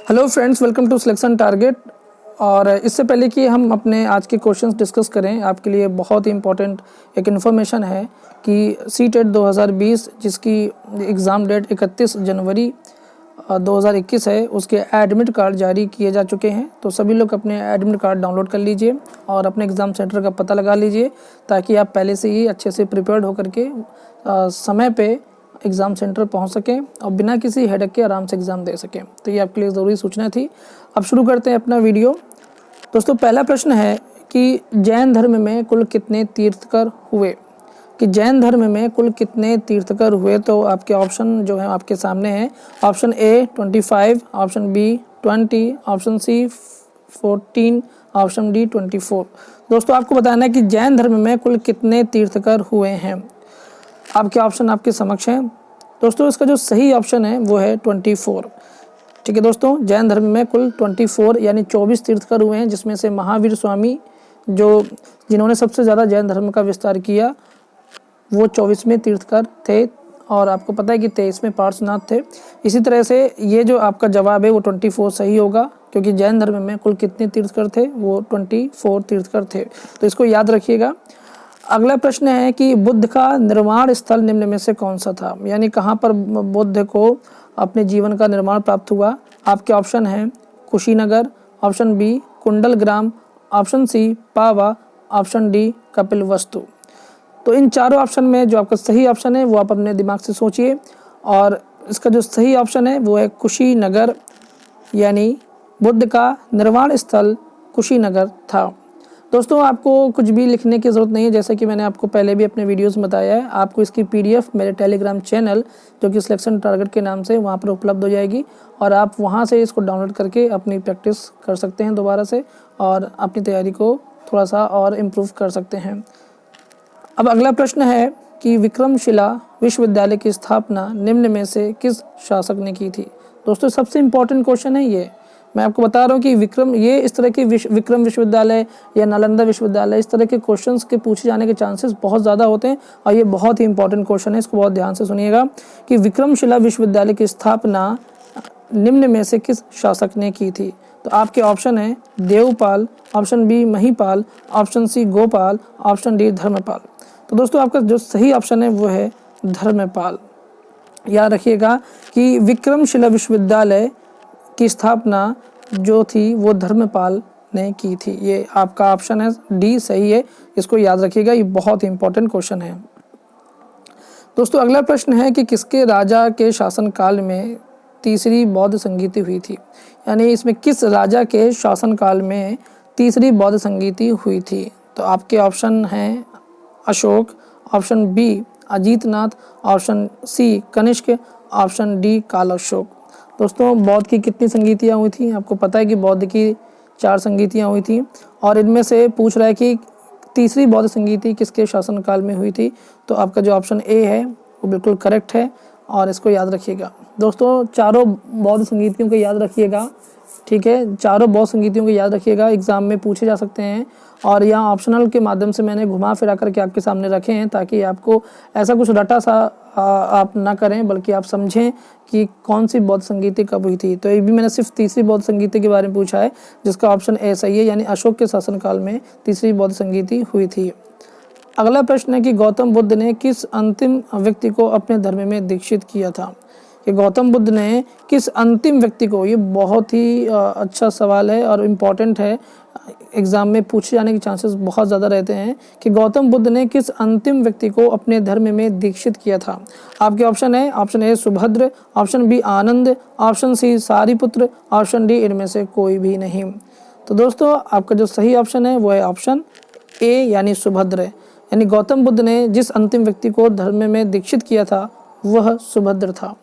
Hello friends, welcome to selection target. और इससे पहले कि हम अपने आज के क्वेश्चंस डिस्कस करें, आपके लिए बहुत ही इम्पोर्टेंट एक इन्फॉर्मेशन है कि सीटेट 2020 जिसकी एग्ज़ाम डेट 31 जनवरी 2021 है, उसके एडमिट कार्ड जारी किए जा चुके हैं। तो सभी लोग अपने एडमिट कार्ड डाउनलोड कर लीजिए और अपने एग्ज़ाम सेंटर का पता लगा लीजिए, ताकि आप पहले से ही अच्छे से प्रिपेयर्ड होकर के समय पे एग्ज़ाम सेंटर पहुंच सकें और बिना किसी हेडेक के आराम से एग्ज़ाम दे सकें। तो ये आपके लिए ज़रूरी सूचना थी। अब शुरू करते हैं अपना वीडियो। दोस्तों, पहला प्रश्न है कि जैन धर्म में कुल कितने तीर्थकर हुए? कि जैन धर्म में कुल कितने तीर्थकर हुए? तो आपके ऑप्शन जो है आपके सामने हैं। Option A 25, option B 20, option C 14, option D 24। दोस्तों, आपको बताना है कि जैन धर्म में कुल कितने तीर्थकर हुए हैं। आपके ऑप्शन आपके समक्ष हैं। दोस्तों, इसका जो सही ऑप्शन है वो है 24। ठीक है दोस्तों, जैन धर्म में कुल 24 यानी 24 तीर्थकर हुए हैं, जिसमें से महावीर स्वामी जिन्होंने सबसे ज़्यादा जैन धर्म का विस्तार किया वो 24वें तीर्थकर थे। और आपको पता है कि 23वें पार्श्वनाथ थे। इसी तरह से ये जो आपका जवाब है वो 24 सही होगा, क्योंकि जैन धर्म में कुल कितने तीर्थकर थे? वो 24 तीर्थकर थे। तो इसको याद रखिएगा। अगला प्रश्न है कि बुद्ध का निर्वाण स्थल निम्न में से कौन सा था? यानी कहाँ पर बुद्ध को अपने जीवन का निर्माण प्राप्त हुआ? आपके ऑप्शन हैं कुशीनगर, ऑप्शन बी कुंडल ग्राम, ऑप्शन सी पावा, ऑप्शन डी कपिलवस्तु। तो इन चारों ऑप्शन में जो आपका सही ऑप्शन है वो आप अपने दिमाग से सोचिए, और इसका जो सही ऑप्शन है वो है कुशीनगर, यानी बुद्ध का निर्वाण स्थल कुशीनगर था। दोस्तों, आपको कुछ भी लिखने की ज़रूरत नहीं है, जैसे कि मैंने आपको पहले भी अपने वीडियोस में बताया है। आपको इसकी पीडीएफ मेरे टेलीग्राम चैनल जो कि सिलेक्शन टारगेट के नाम से वहाँ पर उपलब्ध हो जाएगी, और आप वहाँ से इसको डाउनलोड करके अपनी प्रैक्टिस कर सकते हैं दोबारा से, और अपनी तैयारी को थोड़ा सा और इम्प्रूव कर सकते हैं। अब अगला प्रश्न है कि विक्रमशिला विश्वविद्यालय की स्थापना निम्न में से किस शासक ने की थी? दोस्तों, सबसे इम्पोर्टेंट क्वेश्चन है ये। मैं आपको बता रहा हूँ कि इस तरह के विक्रम विश्वविद्यालय या नालंदा विश्वविद्यालय, इस तरह के क्वेश्चंस के पूछे जाने के चांसेस बहुत ज़्यादा होते हैं, और ये बहुत ही इंपॉर्टेंट क्वेश्चन है। इसको बहुत ध्यान से सुनिएगा कि विक्रमशिला विश्वविद्यालय की स्थापना निम्न में से किस शासक ने की थी? तो आपके ऑप्शन है Devpal, option B Mahipal, option C Gopal, option D Dharmpal. तो दोस्तों, आपका जो सही ऑप्शन है वो है धर्मपाल। याद रखिएगा कि विक्रमशिला विश्वविद्यालय की स्थापना जो थी वो धर्मपाल ने की थी। ये आपका ऑप्शन है डी सही है, इसको याद रखिएगा, ये बहुत इंपॉर्टेंट क्वेश्चन है। दोस्तों, अगला प्रश्न है कि किसके राजा के शासनकाल में तीसरी बौद्ध संगीति हुई थी? यानी इसमें किस राजा के शासनकाल में तीसरी बौद्ध संगीति हुई थी? तो आपके ऑप्शन हैं Ashok, option B Ajitnath, option C Kanishka, option D Kal Ashok. दोस्तों, बौद्ध की कितनी संगीतियाँ हुई थी? आपको पता है कि बौद्ध की 4 संगीतियाँ हुई थी, और इनमें से पूछ रहा है कि तीसरी बौद्ध संगीति किसके शासनकाल में हुई थी? तो आपका जो ऑप्शन ए है वो बिल्कुल करेक्ट है, और इसको याद रखिएगा। दोस्तों, चारों बौद्ध संगीतियों को याद रखिएगा। ठीक है, चारों बौद्ध संगीतियों को याद रखिएगा, एग्जाम में पूछे जा सकते हैं, और यहाँ ऑप्शनल के माध्यम से मैंने घुमा फिरा करके आपके सामने रखे हैं, ताकि आपको ऐसा कुछ रटा सा आप ना करें, बल्कि आप समझें कि कौन सी बौद्ध संगीति कब हुई थी। तो ये भी मैंने सिर्फ तीसरी बौद्ध संगीति के बारे में पूछा है, जिसका ऑप्शन ए सही है, यानी अशोक के शासनकाल में तीसरी बौद्ध संगीति हुई थी। अगला प्रश्न है कि गौतम बुद्ध ने किस अंतिम व्यक्ति को अपने धर्म में दीक्षित किया था? कि गौतम बुद्ध ने किस अंतिम व्यक्ति को, ये बहुत ही अच्छा सवाल है और इम्पॉर्टेंट है, एग्जाम में पूछे जाने के चांसेस बहुत ज़्यादा रहते हैं कि गौतम बुद्ध ने किस अंतिम व्यक्ति को अपने धर्म में दीक्षित किया था। आपके ऑप्शन है option A Subhadra, option B Anand, option C Sariputra, option D इनमें से कोई भी नहीं। तो दोस्तों, आपका जो सही ऑप्शन है वो है ऑप्शन ए, यानी सुभद्र। यानी गौतम बुद्ध ने जिस अंतिम व्यक्ति को धर्म में दीक्षित किया था वह सुभद्र था।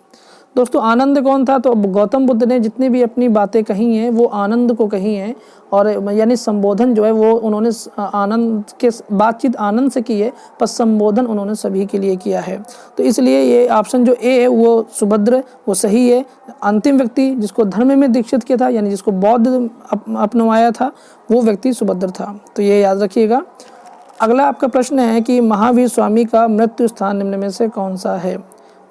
दोस्तों, आनंद कौन था? तो गौतम बुद्ध ने जितनी भी अपनी बातें कही हैं वो आनंद को कही हैं, और यानी संबोधन जो है वो उन्होंने आनंद के बातचीत आनंद से की है, पर संबोधन उन्होंने सभी के लिए किया है। तो इसलिए ये ऑप्शन जो ए है वो सुभद्र वो सही है। अंतिम व्यक्ति जिसको धर्म में दीक्षित किया था, यानी जिसको बौद्ध अपनवाया था, वो व्यक्ति सुभद्र था। तो ये याद रखिएगा। अगला आपका प्रश्न है कि महावीर स्वामी का मृत्यु स्थान निम्न में से कौन सा है?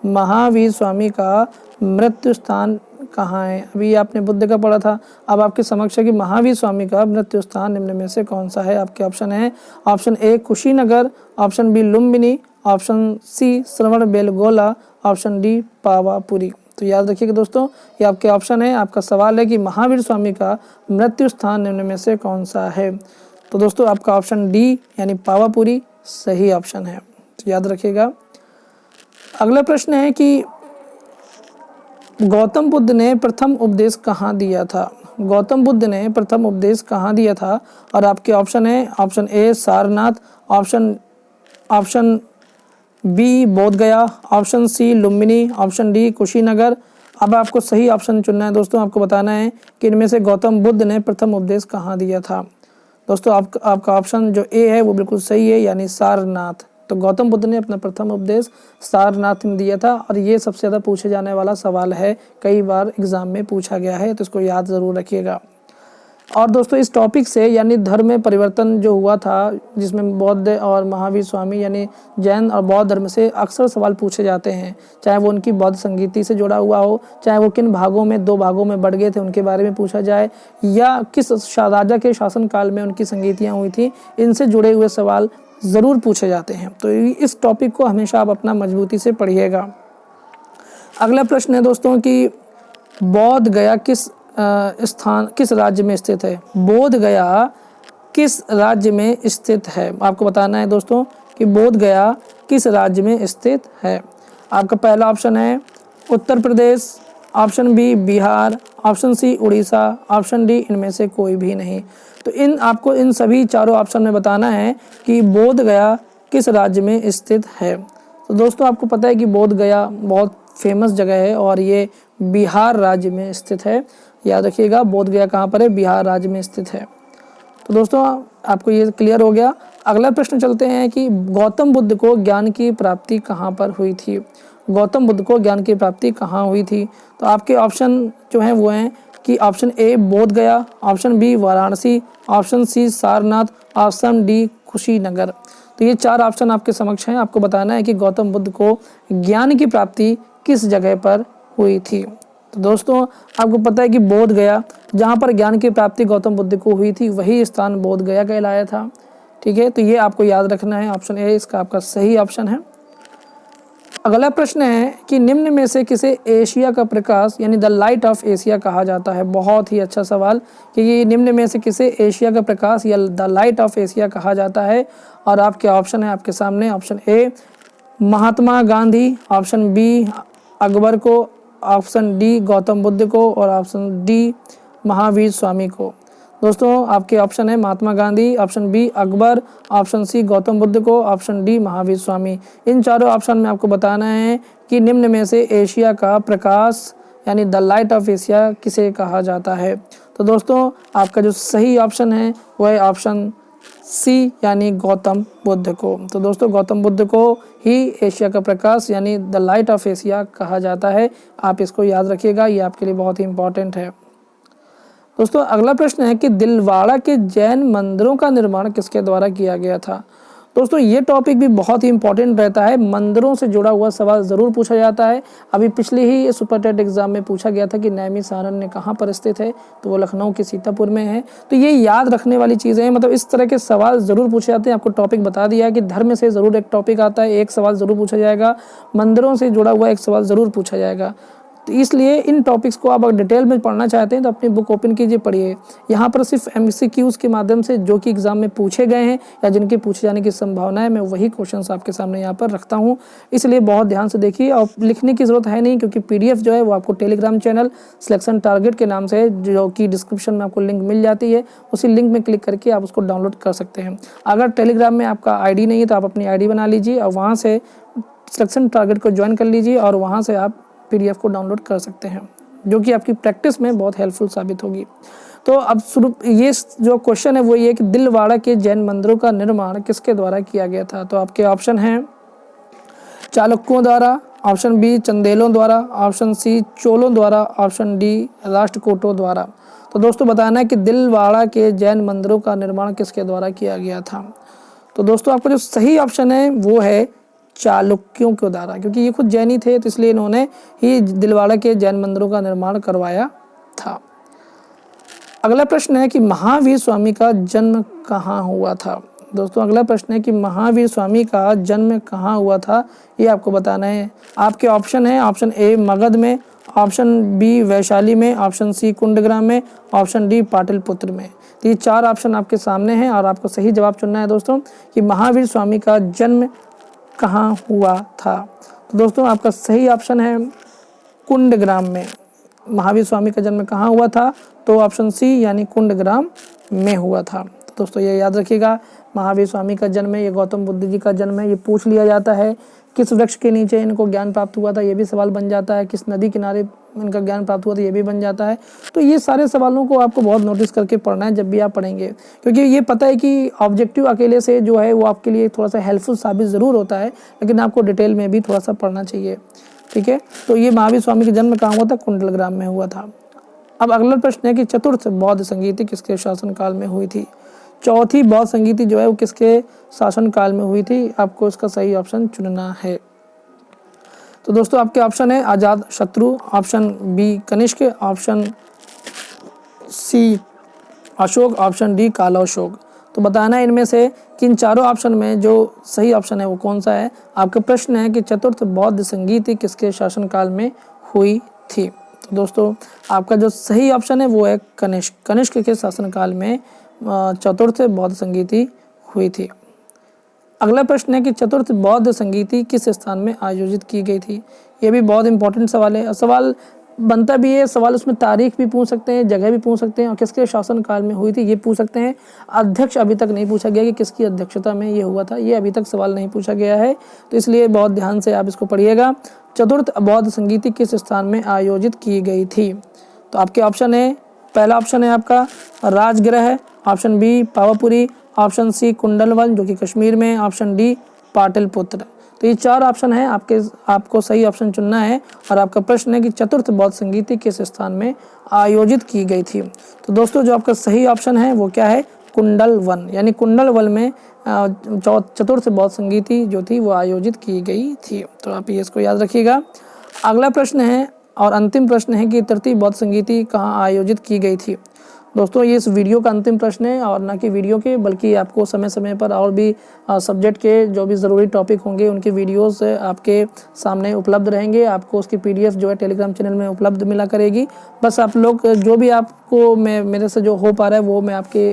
महावीर स्वामी का मृत्यु स्थान कहाँ है? अभी आपने बुद्ध का पढ़ा था, अब आपके समक्ष है कि महावीर स्वामी का मृत्यु स्थान निम्न में से कौन सा है? आपके ऑप्शन है, option A Kushinagar, option B Lumbini, option C Shravanabelagola, option D Pawapuri. तो याद रखिएगा दोस्तों, ये आपके ऑप्शन है। आपका सवाल है कि महावीर स्वामी का मृत्यु स्थान निम्न में से कौन सा है? तो दोस्तों आपका ऑप्शन डी यानी पावापुरी सही ऑप्शन है, तो याद रखिएगा। अगला प्रश्न है कि गौतम बुद्ध ने प्रथम उपदेश कहाँ दिया था? गौतम बुद्ध ने प्रथम उपदेश कहाँ दिया था? और आपके ऑप्शन है, option A Sarnath, option B Bodh Gaya, option C Lumbini, option D Kushinagar. अब आपको सही ऑप्शन चुनना है दोस्तों। आपको बताना है कि इनमें से गौतम बुद्ध ने प्रथम उपदेश कहाँ दिया था। दोस्तों आपका ऑप्शन जो ए है वो बिल्कुल सही है, यानी सारनाथ। तो गौतम बुद्ध ने अपना प्रथम उपदेश सारनाथ में दिया था, और ये सबसे ज़्यादा पूछे जाने वाला सवाल है, कई बार एग्जाम में पूछा गया है, तो इसको याद ज़रूर रखिएगा। और दोस्तों इस टॉपिक से यानी धर्म में परिवर्तन जो हुआ था, जिसमें बौद्ध और महावीर स्वामी यानी जैन और बौद्ध धर्म से अक्सर सवाल पूछे जाते हैं, चाहे वो उनकी बौद्ध संगीति से जुड़ा हुआ हो, चाहे वो किन भागों में 2 भागों में बढ़ गए थे उनके बारे में पूछा जाए, या किस राजा के शासनकाल में उनकी संगीतियाँ हुई थी, इनसे जुड़े हुए सवाल ज़रूर पूछे जाते हैं। तो इस टॉपिक को हमेशा आप अपना मजबूती से पढ़िएगा। अगला प्रश्न है दोस्तों कि बोध गया किस राज्य में स्थित है? बोध गया किस राज्य में स्थित है? आपको बताना है दोस्तों कि बोध गया किस राज्य में स्थित है। आपका पहला ऑप्शन है Uttar Pradesh, option B Bihar, option C Orissa, option D इनमें से कोई भी नहीं। तो आपको इन सभी चारों ऑप्शन में बताना है कि बोध गया किस राज्य में स्थित है। तो दोस्तों आपको पता है कि बोध गया बहुत फेमस जगह है और ये बिहार राज्य में स्थित है। याद रखिएगा, बोध गया कहाँ पर है? बिहार राज्य में स्थित है। तो दोस्तों आपको ये क्लियर हो गया। अगला प्रश्न चलते हैं कि गौतम बुद्ध को ज्ञान की प्राप्ति कहाँ पर हुई थी? गौतम बुद्ध को ज्ञान की प्राप्ति कहाँ हुई थी? तो आपके ऑप्शन जो हैं वो हैं कि option A Bodh Gaya, option B Varanasi, option C Sarnath, option D Kushinagar. तो ये 4 ऑप्शन आपके समक्ष हैं। आपको बताना है कि गौतम बुद्ध को ज्ञान की प्राप्ति किस जगह पर हुई थी। तो दोस्तों आपको पता है कि बोध गया, जहाँ पर ज्ञान की प्राप्ति गौतम बुद्ध को हुई थी, वही स्थान बोध गया कहलाया था। ठीक है, तो ये आपको याद रखना है। ऑप्शन ए इसका आपका सही ऑप्शन है। अगला प्रश्न है कि निम्न में से किसे एशिया का प्रकाश यानी द लाइट ऑफ एशिया कहा जाता है? बहुत ही अच्छा सवाल कि ये निम्न में से किसे एशिया का प्रकाश या द लाइट ऑफ एशिया कहा जाता है। और आपके ऑप्शन है आपके सामने, option A Mahatma Gandhi, option B Akbar को, ऑप्शन डी गौतम बुद्ध को, और ऑप्शन डी महावीर स्वामी को। दोस्तों आपके ऑप्शन है Mahatma Gandhi, option B Akbar, option C Gautam Buddha को, ऑप्शन डी महावीर स्वामी। इन चारों ऑप्शन में आपको बताना है कि निम्न में से एशिया का प्रकाश यानी द लाइट ऑफ एशिया किसे कहा जाता है। तो दोस्तों आपका जो सही ऑप्शन है वह है ऑप्शन सी यानी गौतम बुद्ध को। तो दोस्तों गौतम बुद्ध को ही एशिया का प्रकाश यानी द लाइट ऑफ एशिया कहा जाता है। आप इसको याद रखिएगा, ये आपके लिए बहुत ही इंपॉर्टेंट है। दोस्तों अगला प्रश्न है कि दिलवाड़ा के जैन मंदिरों का निर्माण किसके द्वारा किया गया था? दोस्तों ये टॉपिक भी बहुत ही इंपॉर्टेंट रहता है, मंदिरों से जुड़ा हुआ सवाल ज़रूर पूछा जाता है। अभी पिछले ही सुपर टेट एग्जाम में पूछा गया था कि नैमिषारण्य कहाँ पर स्थित है, तो वो लखनऊ के सीतापुर में है। तो ये याद रखने वाली चीज़ें हैं, मतलब इस तरह के सवाल ज़रूर पूछे जाते हैं। आपको टॉपिक बता दिया है कि धर्म से ज़रूर एक टॉपिक आता है, एक सवाल ज़रूर पूछा जाएगा, मंदिरों से जुड़ा हुआ एक सवाल ज़रूर पूछा जाएगा। तो इसलिए इन टॉपिक्स को आप अगर डिटेल में पढ़ना चाहते हैं तो अपनी बुक ओपन कीजिए, पढ़िए। यहाँ पर सिर्फ MCQs के माध्यम से जो कि एग्जाम में पूछे गए हैं या जिनके पूछे जाने की संभावना है, मैं वही क्वेश्चंस आपके सामने यहाँ पर रखता हूँ। इसलिए बहुत ध्यान से देखिए, और लिखने की ज़रूरत है नहीं, क्योंकि PDF जो है वो आपको टेलीग्राम चैनल सिलेक्शन टारगेट के नाम से, जो कि डिस्क्रिप्शन में आपको लिंक मिल जाती है, उसी लिंक में क्लिक करके आप उसको डाउनलोड कर सकते हैं। अगर टेलीग्राम में आपका ID नहीं है तो आप अपनी ID बना लीजिए और वहाँ से सिलेक्शन टारगेट को ज्वाइन कर लीजिए, और वहाँ से आप PDF को डाउनलोड कर सकते हैं, जो कि आपकी प्रैक्टिस में बहुत हेल्पफुल साबित होगी। तो अब ये जो क्वेश्चन है वो ये कि दिलवाड़ा के जैन मंदिरों का निर्माण किसके द्वारा किया गया था? तो आपके ऑप्शन हैं चालुक्यों द्वारा, ऑप्शन बी चंदेलों द्वारा, ऑप्शन सी चोलों द्वारा, ऑप्शन डी राष्ट्रकूटों द्वारा। तो दोस्तों बताना है कि दिलवाड़ा के जैन मंदिरों का निर्माण किसके द्वारा किया गया था। तो दोस्तों आपका जो सही ऑप्शन है वो है चालुक्यों के द्वारा, क्योंकि ये खुद जैनी थे तो इसलिए इन्होंने ही दिलवाड़ा के जैन मंदिरों का निर्माण करवाया था। अगला प्रश्न है कि महावीर स्वामी का जन्म कहाँ हुआ था। दोस्तों अगला प्रश्न है कि महावीर स्वामी का जन्म कहाँ हुआ था, ये आपको बताना है। आपके ऑप्शन है, ऑप्शन ए मगध में, ऑप्शन बी वैशाली में, ऑप्शन सी कुंडग्राम में, ऑप्शन डी पाटलिपुत्र में। तो ये 4 ऑप्शन आपके सामने हैं और आपको सही जवाब चुनना है दोस्तों कि महावीर स्वामी का जन्म कहाँ हुआ था। तो दोस्तों आपका सही ऑप्शन है कुंडग्राम में। महावीर स्वामी का जन्म कहाँ हुआ था, तो ऑप्शन सी यानी कुंडग्राम में हुआ था। तो दोस्तों ये याद रखिएगा, महावीर स्वामी का जन्म है, ये गौतम बुद्ध जी का जन्म है। ये पूछ लिया जाता है किस वृक्ष के नीचे इनको ज्ञान प्राप्त हुआ था, ये भी सवाल बन जाता है। किस नदी किनारे इनका ज्ञान प्राप्त हुआ था, ये भी बन जाता है। तो ये सारे सवालों को आपको बहुत नोटिस करके पढ़ना है जब भी आप पढ़ेंगे, क्योंकि ये पता है कि ऑब्जेक्टिव अकेले से जो है वो आपके लिए थोड़ा सा हेल्पफुल साबित ज़रूर होता है, लेकिन आपको डिटेल में भी थोड़ा सा पढ़ना चाहिए। ठीक है, तो ये महावीर स्वामी का जन्म कहाँ हुआ था, कुंडलग्राम में हुआ था। अब अगला प्रश्न है कि चतुर्थ बौद्ध संगीति किसके शासनकाल में हुई थी। चौथी बौद्ध संगीति जो है वो किसके शासनकाल में हुई थी, आपको इसका सही ऑप्शन चुनना है। तो दोस्तों आपके ऑप्शन है Ajat Shatru, option B Kanishka, option C Ashok, option D Kala Ashok. तो बताना है इनमें से किन चारों ऑप्शन में जो सही ऑप्शन है वो कौन सा है। आपका प्रश्न है कि चतुर्थ बौद्ध संगीति किसके शासनकाल में हुई थी। तो दोस्तों आपका जो सही ऑप्शन है वो है कनिष्क। कनिष्क के शासनकाल में चतुर्थ बौद्ध संगीति हुई थी। अगला प्रश्न है कि चतुर्थ बौद्ध संगीति किस स्थान में आयोजित की गई थी। ये भी बहुत इंपॉर्टेंट सवाल है, सवाल बनता भी है, सवाल उसमें तारीख भी पूछ सकते हैं, जगह भी पूछ सकते हैं और किसके शासनकाल में हुई थी ये पूछ सकते हैं। अध्यक्ष अभी तक नहीं पूछा गया कि किसकी अध्यक्षता में ये हुआ था, ये अभी तक सवाल नहीं पूछा गया है, तो इसलिए बहुत ध्यान से आप इसको पढ़िएगा। चतुर्थ बौद्ध संगीति किस स्थान में आयोजित की गई थी। तो आपके ऑप्शन है, पहला ऑप्शन है आपका Rajgriha, option B Pawapuri, option C Kundalvan जो कि कश्मीर में, ऑप्शन डी पाटलिपुत्र। तो ये 4 ऑप्शन है, आपको सही ऑप्शन चुनना है और आपका प्रश्न है कि चतुर्थ बौद्ध संगीति किस स्थान में आयोजित की गई थी। तो दोस्तों जो आपका सही ऑप्शन है वो क्या है, कुंडलवन, यानी कुंडलवन में चतुर्थ बौद्ध संगीति जो थी वो आयोजित की गई थी। तो आप ये इसको याद रखिएगा। अगला प्रश्न है और अंतिम प्रश्न है कि तृतीय बौद्ध संगीति कहाँ आयोजित की गई थी। दोस्तों ये इस वीडियो का अंतिम प्रश्न है और ना कि वीडियो के, बल्कि आपको समय समय पर और भी सब्जेक्ट के जो भी ज़रूरी टॉपिक होंगे उनके वीडियोस आपके सामने उपलब्ध रहेंगे। आपको उसकी PDF जो है टेलीग्राम चैनल में उपलब्ध मिला करेगी। बस आप लोग जो भी आपको मेरे से जो हो पा रहा है वो मैं आपके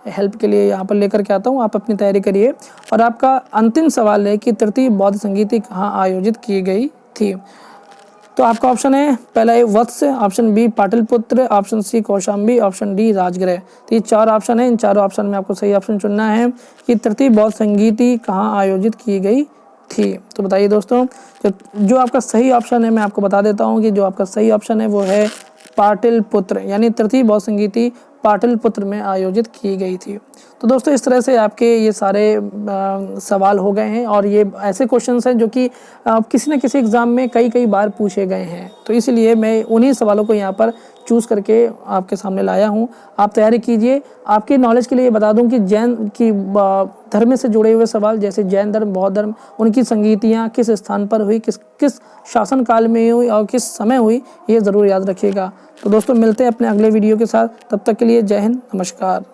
हेल्प के लिए यहाँ पर लेकर के आता हूँ, आप अपनी तैयारी करिए। और आपका अंतिम सवाल है कि तृतीय बौद्ध संगीति कहाँ आयोजित की गई थी। तो आपका ऑप्शन है पहला है Vatsa, option B Pataliputra, option C Kaushambi, option D Rajgriha. तो ये 4 ऑप्शन है, इन 4 ऑप्शन में आपको सही ऑप्शन चुनना है कि तृतीय बौद्ध संगीति कहाँ आयोजित की गई थी। तो बताइए दोस्तों, जो आपका सही ऑप्शन है मैं आपको बता देता हूँ कि जो आपका सही ऑप्शन है वो है पाटलिपुत्र, यानी तृतीय बौद्ध संगीति पाटलिपुत्र में आयोजित की गई थी। तो दोस्तों इस तरह से आपके ये सारे सवाल हो गए हैं और ये ऐसे क्वेश्चंस हैं जो कि किसी न किसी एग्ज़ाम में कई बार पूछे गए हैं, तो इसलिए मैं उन्हीं सवालों को यहाँ पर चूज़ करके आपके सामने लाया हूँ। आप तैयारी कीजिए। आपकी नॉलेज के लिए बता दूँ कि जैन की धर्म से जुड़े हुए सवाल जैसे जैन धर्म, बौद्ध धर्म, उनकी संगीतियाँ किस स्थान पर हुई, किस शासन काल में हुई और किस समय हुई, ये ज़रूर याद रखिएगा। तो दोस्तों मिलते हैं अपने अगले वीडियो के साथ, तब तक के लिए जय हिंद, नमस्कार।